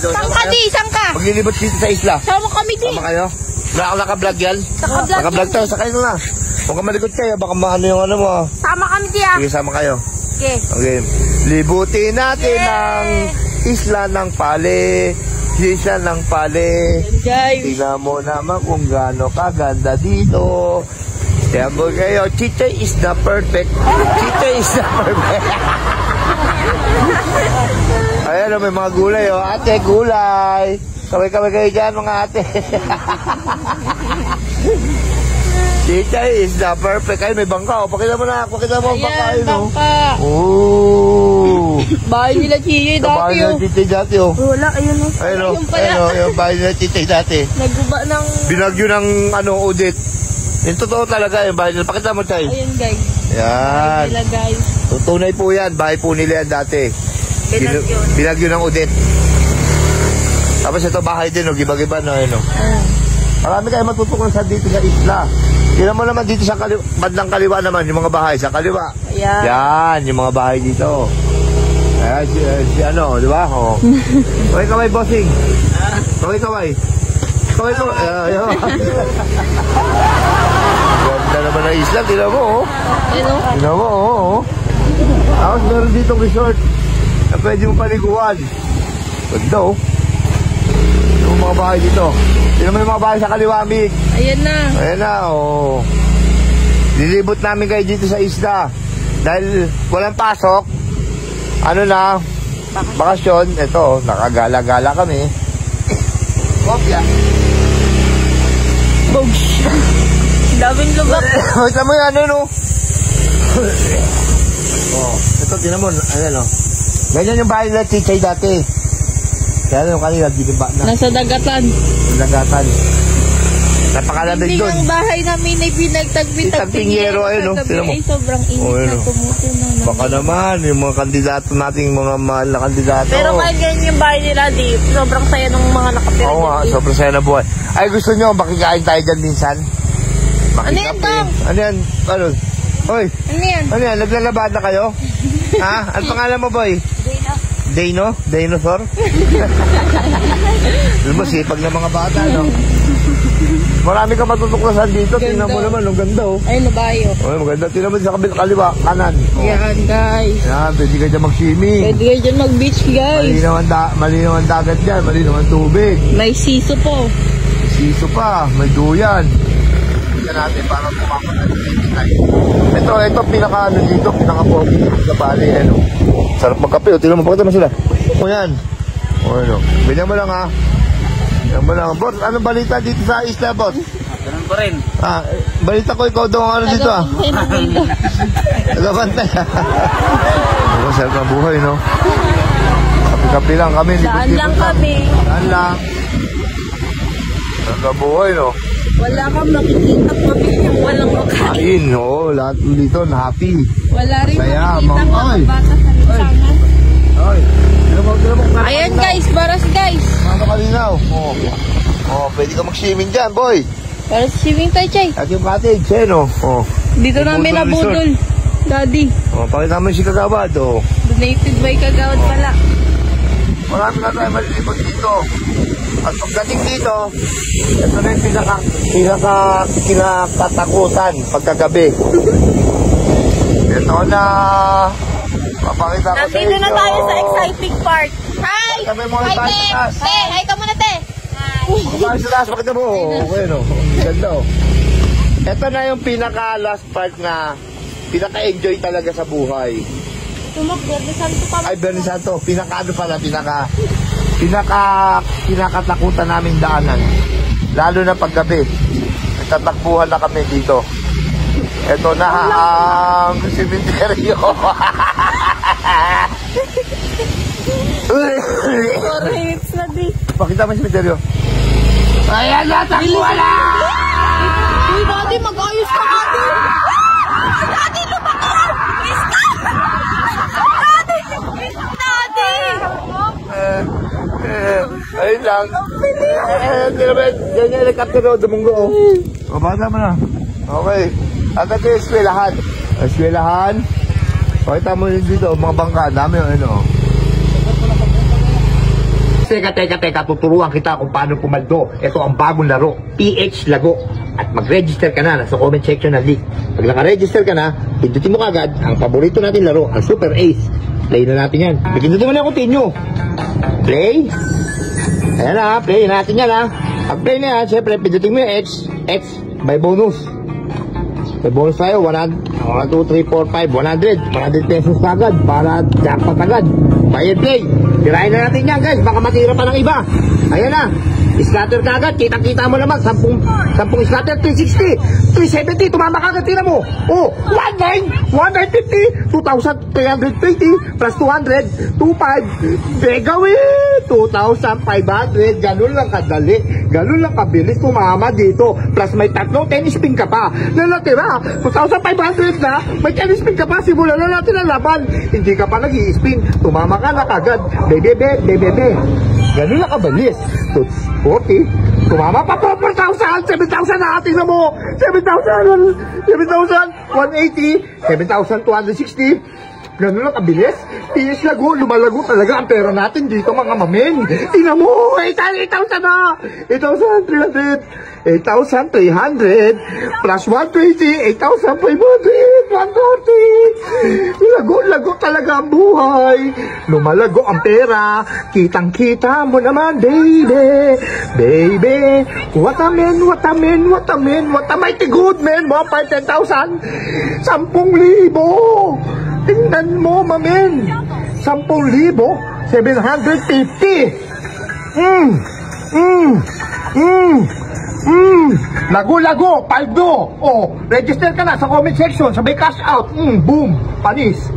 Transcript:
dito. Saan ka di? Saan ka? Maglilibot dito sa isla. Sama kami di. Sama kayo? Naka-vlog yan? Naka-vlog tayo, sakay nyo na. Huwag ka malikot kayo, baka maano yung ano mo. Sama kami di ah. Sige, sama kayo. Okay. Okay. Libutin natin ang isla ng Pale. Isla ng Pale. Tingnan mo naman kung gaano kaganda dito. Kaya mo kayo, Chichay is the perfect. Chichay is the perfect. Ayan o, may mga gulay o. Ate, gulay. Kaway-kaway kayo dyan mga ate. Chichay is the perfect. Ay, may bangka o. Pakita mo na. Pakita mo ang bangka. Ayan, bangka. Oh. Bahay nila Chichay dati o. Bahay nila Chichay dati o. Wala, ayun o. Ayun o, ayun o. Yung bahay nila Chichay dati. Naguba ng... Binagyo ng ano, udit. Yung totoo talaga yung bahay nila. Pakita mo, Chay. Ayun guys. Yan. Bahay nila guys. Tunay po yan. Bahay po nila yan dati. Binagyo ng udit. Tapos ito bahay din, no? Giba-giba, no? Ayun, no? Marami kayo matutukan sa dito sa isla. Tingnan mo naman dito sa bandang kaliwa naman, yung mga bahay sa kaliwa. Ayan. Yan, yung mga bahay dito. Ayan, si ano, di ba? Oh. Kaway-kaway, bossing. Kaway-kaway. Kaway-kaway. Ayan. Ganda naman ang isla, tingnan mo, oh. Tingnan mo, oh. Tapos meron ditong resort na pwede mong paliguan. Ganda, oh. Yung mga bahay dito. Tingnan mo yung mga bahay sa kaliwa, Mig. Ayan na. Ayan na, oh. Lilibot namin kayo dito sa isla. Dahil walang pasok. Ano na, bakasyon. Ito, nakagala-gala kami. Kopya. Bogs. Daming lubak. Ito mo yan, ano? Oh, ito, tingnan mo. Ayan, oh. Ganyan yung bahay nila Chichay dati. Kaya yung kanila, gigiba na. Nasa dagatan. Dagatan. Napakalamig Hindi doon. ang bahay namin ay pinagtagping-yero. Ayun, no? Ay, sobrang init oh, na tumuto na. Baka naman, yung mga kandidato nating mga mahal na kandidato. Pero kahit ganyan yung bahay nila, di, sobrang saya ng mga nakapira. Oo nga, sobrang saya na buhay. Ay, gusto nyo, makikain tayo dyan minsan? Ano yan, Tong? Ano yan? Ano? Hoy, Ano yan? ano yan? Naglalabad na kayo? Ha? Ano pangalan mo, boy? Dino? Dinosaur? Alam mo, sipag ng mga bata, no? Marami ka matutuklasan dito. Tingnan mo naman, ang ganda, oh. Ayun, nabayo. Oh, maganda. Tingnan mo sa kaliwa, kanan. Oh. Yan, guys. Yan, pwede ka dyan mag-swimming. Pwede kayo dyan mag-beach, guys. Malinaw ang dagat dyan, malinaw ang tubig. May siso po. Siso pa, may duyan. Tingnan natin para pumapanan. Ito pinaka-ano dito, pinaka-pogi sa Pale, ano. Sarap magkape, tingnan mo, pakita mo sila. O yan. O ano, bilhan mo lang ha. Bilhan mo lang. Boss, anong balita dito sa isla, boss? Ganun pa rin. Balita ko ikaw daw ang ano dito ah. Nagabantay. Sarap ng buhay, no? Kape-kape lang kami. Daan lang kami. Daan lang. Sarap ng buhay, no? Wala kang makikita kami. Walang makain. Kain, oo. Lahat dito na happy. Wala rin Saya, makikita mga mga bata sa linsangan. Ay, tira mo. Ayan guys, baras guys. Mga kalinaw. Oh, pwede ka mag-swimming dyan, boy. Para swimming tayo, Chay. At yung cottage, no? Oh. Dito namin nabudol. Daddy. Oh, pakita mo si Kagawad, oh. Donated by Kagawad pala. Marami na tayo malilipot dito. At pagdating dito, ito na yung pinakatakutan pagkagabi. Ito na, papakita ko sa inyo. Nandito na tayo sa exciting part. Hi! Sabi mo, Hi, tayo te! sa taas. Te, hi ka muna, te! Tayo sa taas, pakita mo. Okay, no? Ganda, oh. Ito na yung pinaka-last part na pinaka-enjoy talaga sa buhay. Tumak, Bernie Santo pa. Ay, Bernie Santo, pinakatakutan naming daanan. Lalo na paggabi. Nagtatakbuhan na kami dito. Ito na ang simenteryo. 4 minutes na di. Pakita mo yung simenteryo. Ayan na, takbuhan na! Uy, Daddy, mag-ayos ka, Daddy! Daddy, lumakas! Ayun lang. Ganyan helicopter o, dumunggo o. Mabasa mo na. Okay. Agad yung eskwelahan. Eskwelahan. Pakita mo yun dito, mga bangka. Dami o, ano. teka, tuturuan kita kung paano pumaldo. Ito ang bagong laro, PH Lago. At mag-register ka na sa comment section ng link. Pag naka-register ka na, pindutin mo kagad ang paborito natin laro, ang Super Ace. Play na natin yan. Pindutin mo na yung continue. Play. Ayan na, play natin yan ha. Pag play na yan, syempre, pindutin mo yung X, may bonus. May bonus tayo, 1, 2, 3, 4, 5, 100 pesos kagad para jackpot agad. Buy and play. Tirahin na natin yan guys, baka matira pa ng iba. Ayan na. Scatter kagad, kitang-kita mo naman, 10 scatter, 360, 370, tumama kagad, tira mo. Oh, 1950, 2,320, plus 200, 25, begawin, 2,500, ganun lang kadali, ganun lang kabilis tumama dito, plus may tatlo, 10 spin ka pa, na natira, 2,500 na, may 10 spin ka pa, simulan na natin ang laban, hindi ka pa nag-i-spin, tumama ka na kagad, bebe. Ganun lang kabalik. 40. Tumama pa po 4,000. 7,000 na. Tingnan mo. 7,000. 180. 7,260. Ganun lang kabilis. PH Lago. Lumalago talaga ang pera natin dito mga mamen. Tingnan mo. 8,000 na. 8,300. 8,300 plus 120, 8,500, 140. Lago talaga ang buhay. Lumalago ang pera. Kitang-kita mo naman, baby. Baby. What a mighty good man. 10,000. 10,000. Tingnan mo, mamen. 10,000. 750. Lago, paldo. Oh, register ka na sa comment section, sabay cash out. Boom, panis.